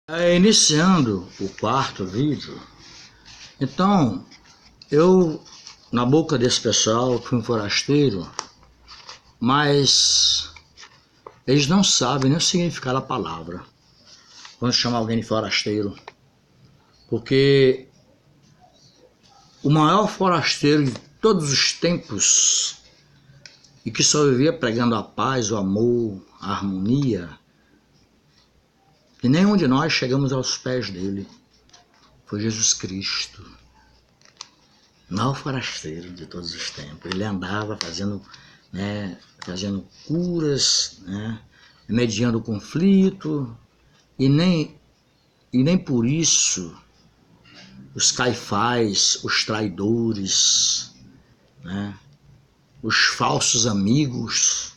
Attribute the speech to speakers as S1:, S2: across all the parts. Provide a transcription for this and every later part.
S1: Iniciando o quarto vídeo, então eu, na boca desse pessoal, fui um forasteiro, mas eles não sabem nem o significado da palavra quando chama alguém de forasteiro, porque o maior forasteiro de todos os tempos e que só vivia pregando a paz, o amor, a harmonia, e nenhum de nós chegamos aos pés dele, foi Jesus Cristo. Não forasteiro de todos os tempos. Ele andava fazendo curas, mediando o conflito, e nem por isso os caifás, os traidores, os falsos amigos,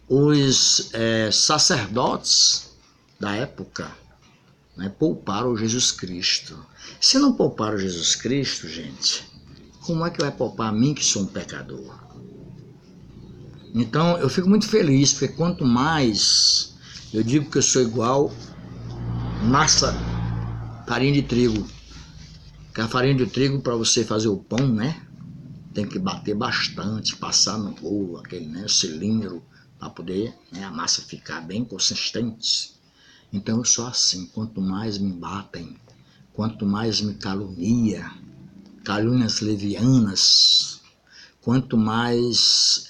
S1: os sacerdotes da época, pouparam Jesus Cristo. Se não pouparam Jesus Cristo, gente, como é que vai poupar a mim que sou um pecador? Então eu fico muito feliz, porque quanto mais eu digo que eu sou igual massa, farinha de trigo, que a farinha de trigo, para você fazer o pão, tem que bater bastante, passar no bolo, aquele cilindro, para poder a massa ficar bem consistente. Então eu sou assim, quanto mais me batem, quanto mais me calúnias levianas, quanto mais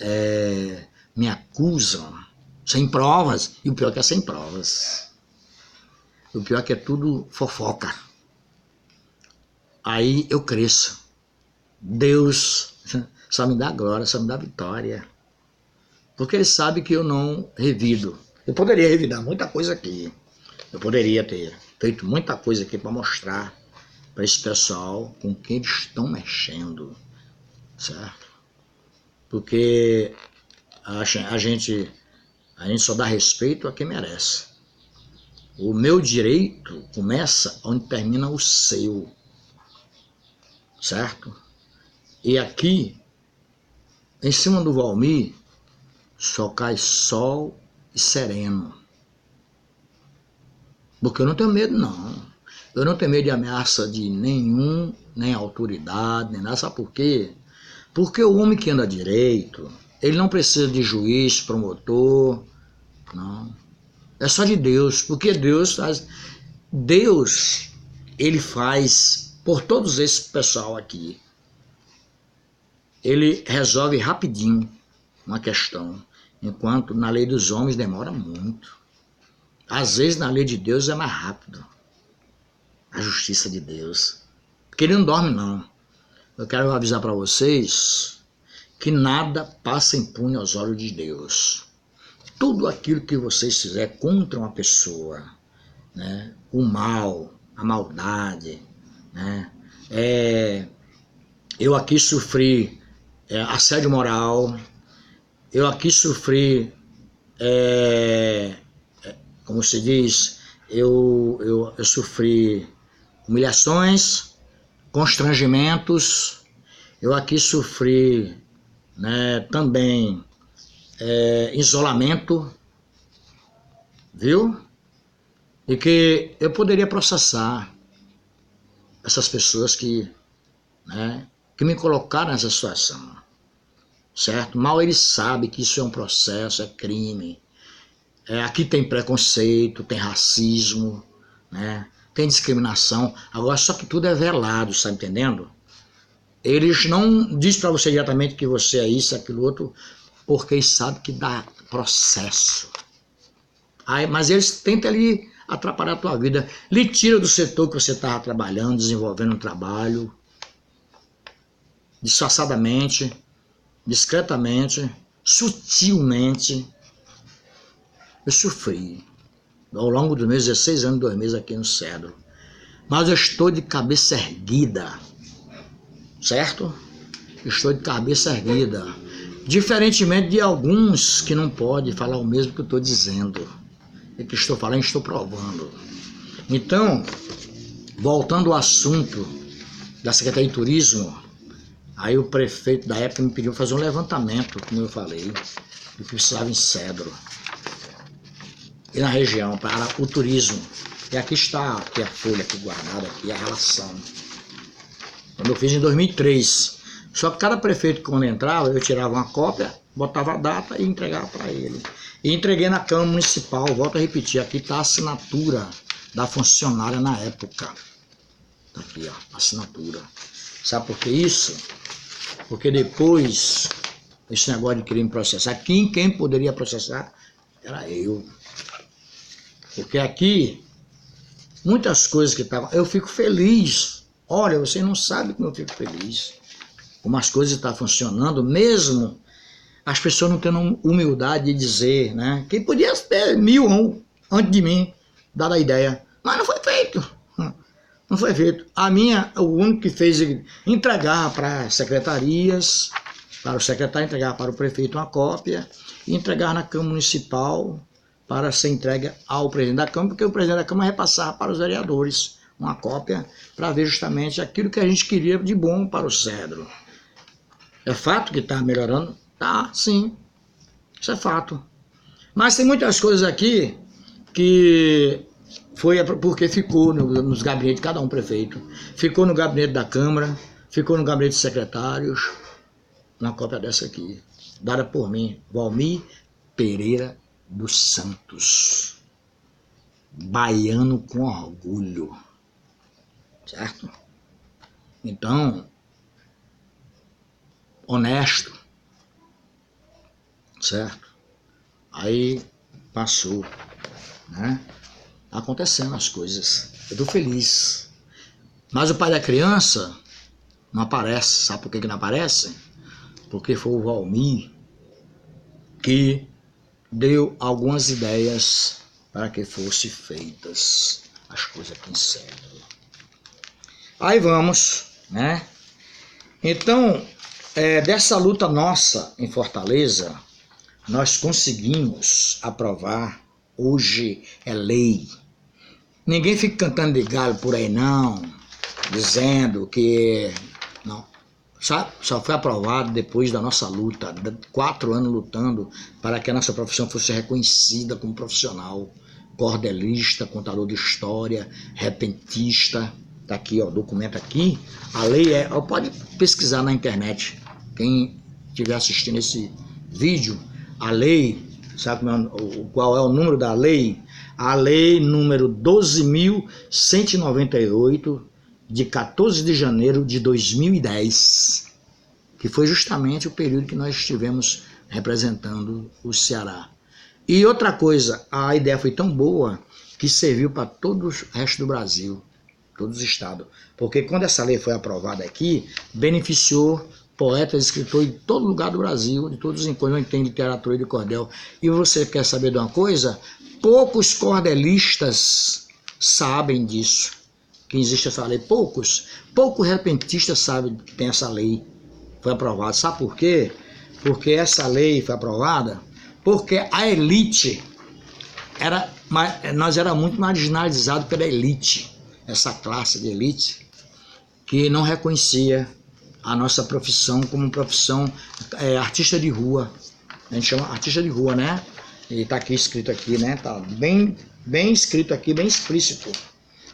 S1: me acusam, sem provas, e o pior é que é sem provas, o pior é que é tudo fofoca, aí eu cresço. Deus só me dá glória, só me dá vitória, porque Ele sabe que eu não revido. Eu poderia revidar muita coisa aqui, eu poderia ter feito muita coisa aqui para mostrar para esse pessoal com quem eles estão mexendo, certo? Porque a gente só dá respeito a quem merece. O meu direito começa onde termina o seu, certo? E aqui, em cima do Valmir, só cai sol e sereno. Porque eu não tenho medo, não. Eu não tenho medo de ameaça de nem autoridade, nem nada. Sabe por quê? Porque o homem que anda direito, ele não precisa de juiz, promotor, não. É só de Deus, porque Deus, ele faz por todos esse pessoal aqui. Ele resolve rapidinho uma questão, enquanto na lei dos homens demora muito. Às vezes na lei de Deus é mais rápido. A justiça de Deus. Porque Ele não dorme, não. Eu quero avisar para vocês que nada passa impune aos olhos de Deus. Tudo aquilo que vocês fizerem contra uma pessoa, o mal, a maldade, eu aqui sofri assédio moral, eu aqui sofri, como se diz, eu sofri humilhações, constrangimentos, eu aqui sofri também isolamento, viu? E que eu poderia processar essas pessoas que me colocaram nessa situação, certo? Mal eles sabem que isso é um processo, é crime. Aqui tem preconceito, tem racismo, tem discriminação. Agora, só que tudo é velado, tá entendendo? Eles não dizem para você diretamente que você é isso, aquilo outro, porque eles sabem que dá processo. Mas eles tentam ali atrapalhar a tua vida, lhe tira do setor que você estava trabalhando, desenvolvendo um trabalho, disfarçadamente, discretamente, sutilmente. Eu sofri ao longo dos meus 16 anos, 2 meses aqui no Cedro, mas eu estou de cabeça erguida, certo? Estou de cabeça erguida, diferentemente de alguns que não podem falar o mesmo que eu estou dizendo. E que estou falando, estou provando. Então, voltando ao assunto da Secretaria de Turismo, aí o prefeito da época me pediu fazer um levantamento, como eu falei, do que precisava em Cedro. e na região para o turismo. E aqui está aqui a folha aqui guardada, aqui a relação. Quando eu fiz em 2003. Só que cada prefeito, quando entrava, eu tirava uma cópia, botava a data e entregava para ele. E entreguei na Câmara Municipal, volto a repetir, aqui está a assinatura da funcionária na época. Tá aqui, ó, assinatura. Sabe por que isso? Porque depois, esse negócio de querer me processar, quem poderia processar era eu. Porque aqui, muitas coisas que estavam, eu fico feliz. Olha, você não sabe como eu fico feliz. Como as coisas estão funcionando, mesmo as pessoas não tendo humildade de dizer, né? Que podia ter 1000 antes de mim, dado a ideia. Mas não foi feito. Não foi feito. O único que fez entregar para secretarias, para o secretário entregar para o prefeito uma cópia, e entregar na Câmara Municipal para ser entregue ao presidente da Câmara, porque o presidente da Câmara repassava para os vereadores uma cópia para ver justamente aquilo que a gente queria de bom para o Cedro. É fato que está melhorando? Tá, sim. Isso é fato. Mas tem muitas coisas aqui que foi porque ficou nos gabinetes de cada um prefeito. Ficou no gabinete da Câmara, ficou no gabinete de secretários. Uma cópia dessa aqui, dada por mim, Valmir Pereira dos Santos. Baiano com orgulho. Certo? Então, honesto, certo? Aí passou, né? Acontecendo as coisas. Eu tô feliz. Mas o pai da criança não aparece. Sabe por que não aparece? Porque foi o Valmir que deu algumas ideias para que fossem feitas as coisas aqui em Cedro. Aí vamos, né? Então, dessa luta nossa em Fortaleza, nós conseguimos aprovar, hoje é lei. Ninguém fica cantando de galho por aí não, dizendo que... Não, sabe? Só foi aprovado depois da nossa luta, 4 anos lutando para que a nossa profissão fosse reconhecida como profissional, cordelista, contador de história, repentista. Tá aqui, ó, documento aqui. A lei pode pesquisar na internet, quem estiver assistindo esse vídeo, a lei, sabe qual é o número da lei? A lei número 12.198, de 14 de janeiro de 2010, que foi justamente o período que nós estivemos representando o Ceará. E outra coisa, a ideia foi tão boa que serviu para todo o resto do Brasil, todos os estados. Porque quando essa lei foi aprovada aqui, beneficiou poetas, escritores de todo lugar do Brasil, de todos os encontros onde tem literatura de cordel. E você quer saber de uma coisa? Poucos cordelistas sabem disso, que existe essa lei. Poucos repentistas sabem que tem essa lei. Foi aprovada. Sabe por quê? Porque essa lei foi aprovada porque a elite, nós éramos muito marginalizados pela elite, essa classe de elite, que não reconhecia a nossa profissão como profissão artista de rua. A gente chama artista de rua, né? E tá aqui escrito aqui, né? Tá bem escrito aqui, bem explícito.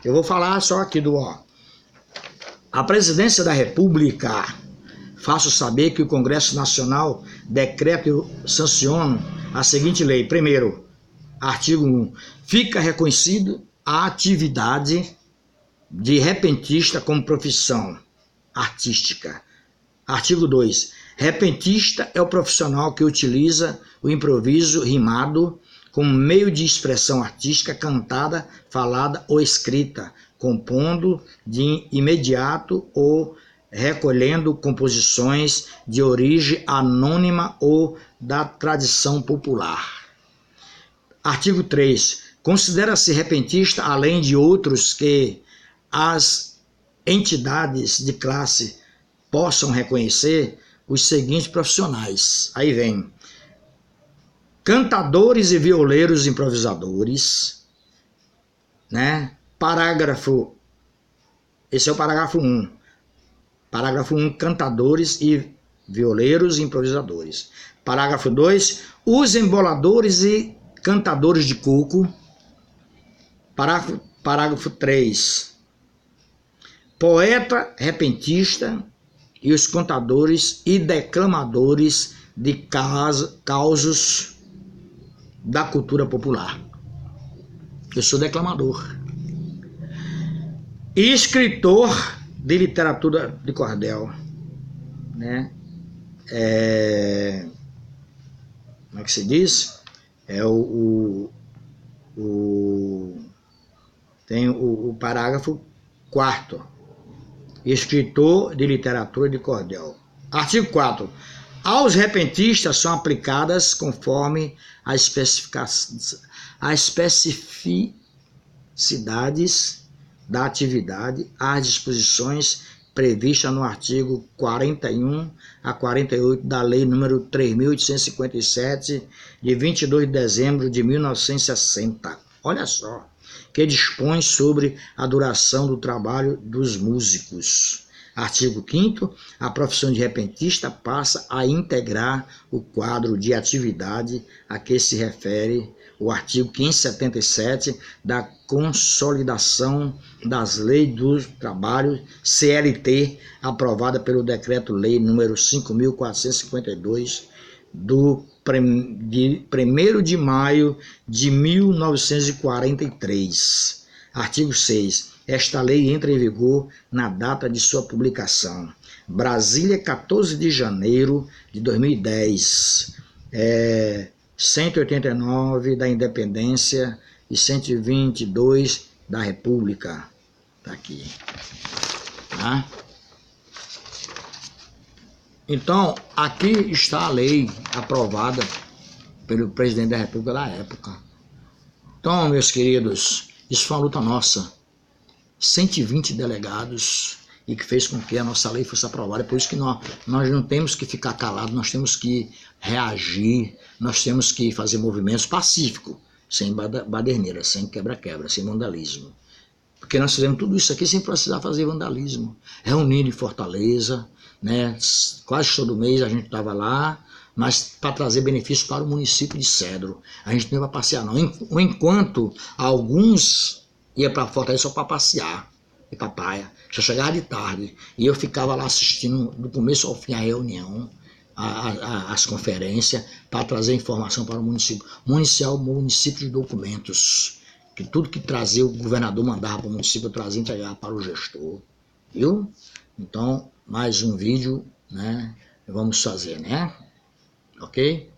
S1: Eu vou falar só aqui a Presidência da República, faço saber que o Congresso Nacional decreta e sanciona a seguinte lei. Primeiro, artigo 1. Fica reconhecido a atividade de repentista como profissão artística. Artigo 2. Repentista é o profissional que utiliza o improviso rimado como meio de expressão artística cantada, falada ou escrita, compondo de imediato ou recolhendo composições de origem anônima ou da tradição popular. Artigo 3. Considera-se repentista, além de outros que as entidades de classe possam reconhecer, os seguintes profissionais. Aí vem: cantadores e violeiros improvisadores, né? Parágrafo, esse é o parágrafo 1. Parágrafo 1, cantadores e violeiros improvisadores. Parágrafo 2, os emboladores e cantadores de coco. Parágrafo 3. Poeta repentista e os contadores e declamadores de causos da cultura popular. Eu sou declamador. E escritor de literatura de cordel, né? Como é que se diz? Tem o parágrafo 4º. Escritor de literatura de cordel. Artigo 4. Aos repentistas são aplicadas, conforme as especificidades da atividade, as disposições previstas no artigo 41 a 48 da Lei nº 3.857, de 22 de dezembro de 1960. Olha só, que dispõe sobre a duração do trabalho dos músicos. Artigo 5º. A profissão de repentista passa a integrar o quadro de atividade a que se refere o artigo 577 da Consolidação das Leis do Trabalho, CLT, aprovada pelo Decreto-Lei nº 5.452, de 1º de maio de 1943. Artigo 6. Esta lei entra em vigor na data de sua publicação. Brasília, 14 de janeiro de 2010. 189 da Independência e 122 da República. Está aqui. Tá? Então, aqui está a lei aprovada pelo presidente da República da época. Então, meus queridos, isso foi uma luta nossa. 120 delegados e que fez com que a nossa lei fosse aprovada. Por isso que nós não temos que ficar calados, nós temos que reagir, nós temos que fazer movimentos pacíficos, sem baderneira, sem quebra-quebra, sem vandalismo. Porque nós fizemos tudo isso aqui sem precisar fazer vandalismo. Reunindo em Fortaleza, né? Quase todo mês a gente estava lá, mas para trazer benefício para o município de Cedro. A gente não ia para passear não. Enquanto alguns iam para Fortaleza só para passear, e para praia. Já chegava de tarde. E eu ficava lá assistindo do começo ao fim a reunião, as conferências, para trazer informação para o município. Município de documentos. Que tudo que trazia o governador mandava para o município, eu trazia e entregava para o gestor. Viu? Então, mais um vídeo, né? Vamos fazer, né? Ok?